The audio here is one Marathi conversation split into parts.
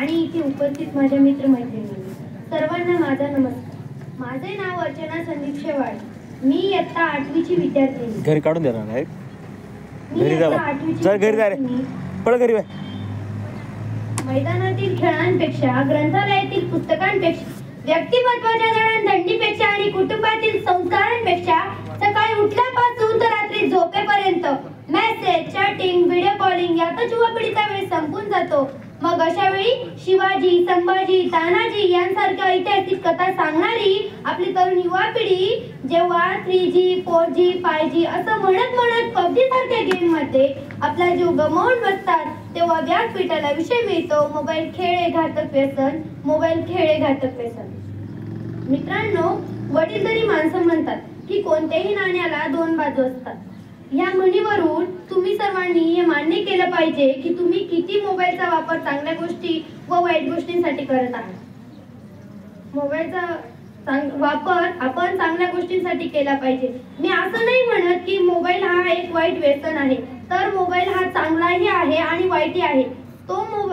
आणि इथे उपस्थित माझ्या मित्रमैत्रिणी सर्वांना माझा नमस्कार. माझे नाव अर्चना संदीप शेवाळे. मी इयत्ता 8वीची विद्यार्थिनी. घरी काढून देणार नाही. घरी जा, चल घरी जा रे, पळ घरी बाय. मैदानातील खेळांपेक्षा, ग्रंथालयातील पुस्तकांपेक्षा, व्यक्तिमत्वाच्या जडणघडणीपेक्षा आणि कुटुंबातील संस्कारांपेक्षा सकाळी उठल्यापासून तर रात्री झोपेपर्यंत मेसेज, चॅटिंग, व्हिडिओ कॉलिंग यातच युवा पिढीचा वेळ संपून जातो. मग अशा वेळी शिवाजी, संभाजी, तानाजी यांसारख्या ऐतिहासिक कथा सांगणारी आपली तरुण युवा पिढी जेव्हा 3G, 4G, 5G असं म्हणत PUBG सारख्या गेम मध्ये आपला जीव गमावून बसतात, तेव्हा व्यासपीठाला विषय मिळतो मोबाईल खेळ हे घातक व्यसन. मोबाईल खेळ हे घातक व्यसन. मित्रांनो, वडीलधारी माणसं म्हणतात की कोणत्याही नाण्याला 2 बाजू असतात. या म्हणीवरून तुम्ही सर्वांनी हे मान्य केलं पाहिजे की तुम्ही किती मोबाईलचा वापर चांगल्या गोष्टी व वाईट गोष्टींसाठी करत आहात. मोबाईलचा वापर आपण चांगल्या गोष्टींसाठी केला पाहिजे. मी असं नाही म्हणत की मोबाईल हा एक वाईट व्यसन आहे, तर मोबाईल हा चांगलाही आहे आणि वाईटही आहे.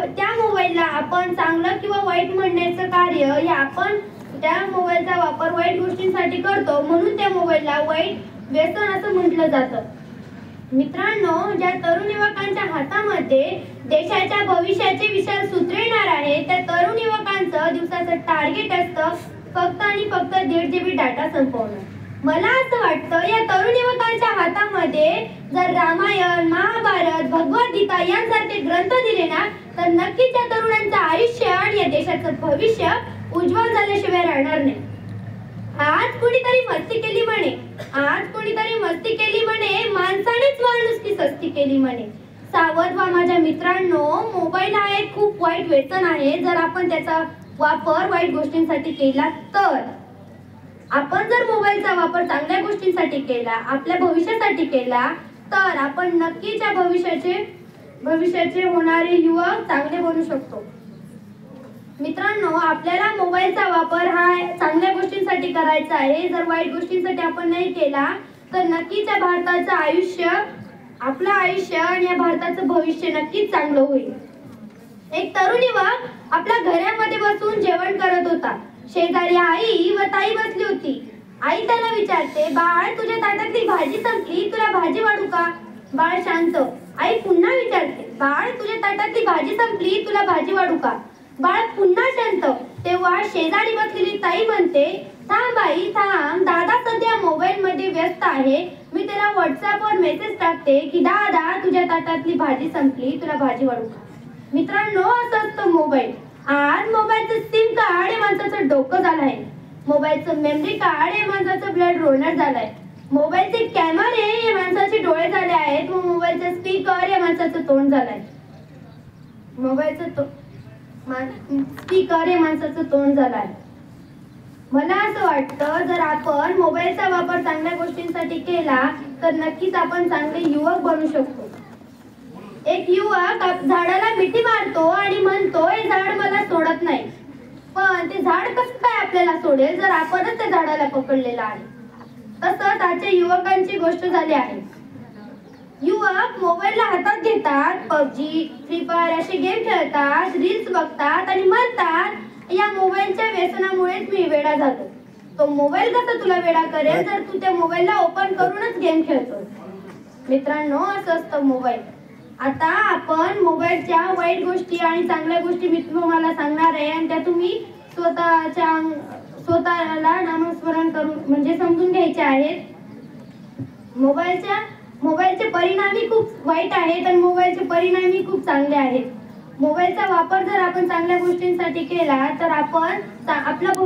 त्या मोबाईलला आपण चांगलं किंवा वाईट म्हणण्याचं कार्य हे आपण त्या मोबाईलचा वापर वाईट गोष्टींसाठी करतो, म्हणून त्या मोबाईलला वाईट व्यसन असं म्हटलं जातं. मित्रांनो, ज्या तरुण युवकांच्या हातामध्ये देशाच्या भविष्याचे विचार सुचविणार आहे त्या तरुण युवकांचं दिवसाचं टार्गेट असतं फक्त आणि फक्त 1.5 GB डाटा संपवणं. मला असं वाटतं या तरुण युवकांच्या हातामध्ये जर रामायण, महाभारत, भगवद्गीता यांसारखे ग्रंथ दिले ना तर नक्कीच या तरुणांचं आयुष्य आणि या देशाचं भविष्य उज्ज्वल झाल्याशिवाय राहणार नाही. आज कुणीतरी मस्ती केली म्हणे, माणसानेच माणुसकी सस्ती केली म्हणे. सावध व्हा माझ्या मित्रांनो, मोबाईल हा एक खूप वाईट व्यसन आहे. जर आपण त्याचा वापर वाईट गोष्टींसाठी केला तर. आपण जर मोबाईलचा वापर चांगल्या गोष्टींसाठी केला, आपल्या भविष्यासाठी केला तर आपण नक्कीच या भविष्याचे होणारे युवक चांगले बनू शकतो. मित्रांनो, आपल्याला मोबाईलचा वापर हा चांगल्या गोष्टींसाठी करायचा आहे. जर वाईट गोष्टींसाठी आपण नाही केला तर नक्कीच या भारताचं आयुष्य, आपलं आयुष्य आणि या भारताचं भविष्य नक्कीच चांगलं होईल. एक तरुण युवक आपल्या घरामध्ये बसून जेवण करत होता. शेजारी आई व ताई बसली होती. आई त्याला विचारते, बाळ तुझ्या ताटातली भाजी संपली, तुला भाजी वाढू का? बाळ शांत. आई पुन्हा विचारते, बाळ तुझ्या ताटातली भाजी संपली, तुला भाजी वाढू का? बाळ पुन्हा शांत. तेव्हा शेजारी बसलेली ताई म्हणते, थांब आई थांब, दादा सध्या मोबाईल मध्ये व्यस्त आहे. मी त्याला व्हॉट्सअपवर मेसेज टाकते की दादा तुझ्या ताटातली भाजी संपली, तुला भाजी वाढू का? मित्रांनो, असं असतं मोबाईल. आज मोबाईलचं सिम कार्ड हे माणसाचं डोकं झालं आहे. मोबाईलचं मेमरी कार्ड हे माणसाचं ब्लड रोलर झालंय. मोबाईलचे कॅमेरे हे माणसाचे डोळे झाले आहेत व मोबाईलचं स्पीकर हे माणसाचं तोंड झालंय. स्पीकर हे माणसाचं तोंड झालंय. मला असं वाटतं जर आपण मोबाईलचा वापर चांगल्या गोष्टींसाठी केला तर नक्कीच आपण चांगले युवक बनू शकतो. एक युवक झाडाला मिठी मारतो आणि म्हणतो, हे झाड मला सोडत नाही. पण ते झाड कसं काय आपल्याला सोडेल जर आपणच त्या झाडाला पकडलेलं आहे. तसंच आजच्या युवकांची गोष्ट झाली आहे. युवक मोबाईलला हातात घेतात, PUBG, फ्री फायर असे गेम खेळतात, रील्स बघतात आणि म्हणतात, या मोबाईलच्या व्यसनामुळेच मी वेडा झालो. तो मोबाईल कसा तुला वेडा करेल जर तू त्या मोबाईलला ओपन करूनच गेम खेळतो. मित्रांनो, असं असतं मोबाईल. आता आपण मोबाईलच्या वाईट गोष्टी आणि चांगल्या गोष्टी मी तुम्हाला सांगणार आहे आणि त्या तुम्ही स्वतःला नामस्मरण करून म्हणजे समजून घ्यायचे आहेत. मोबाईलचे परिणामही खूप वाईट आहेत आणि मोबाईलचे परिणामही खूप चांगले आहेत. मोबाईलचा वापर जर आपण चांगल्या गोष्टींसाठी केला तर आपण आपलं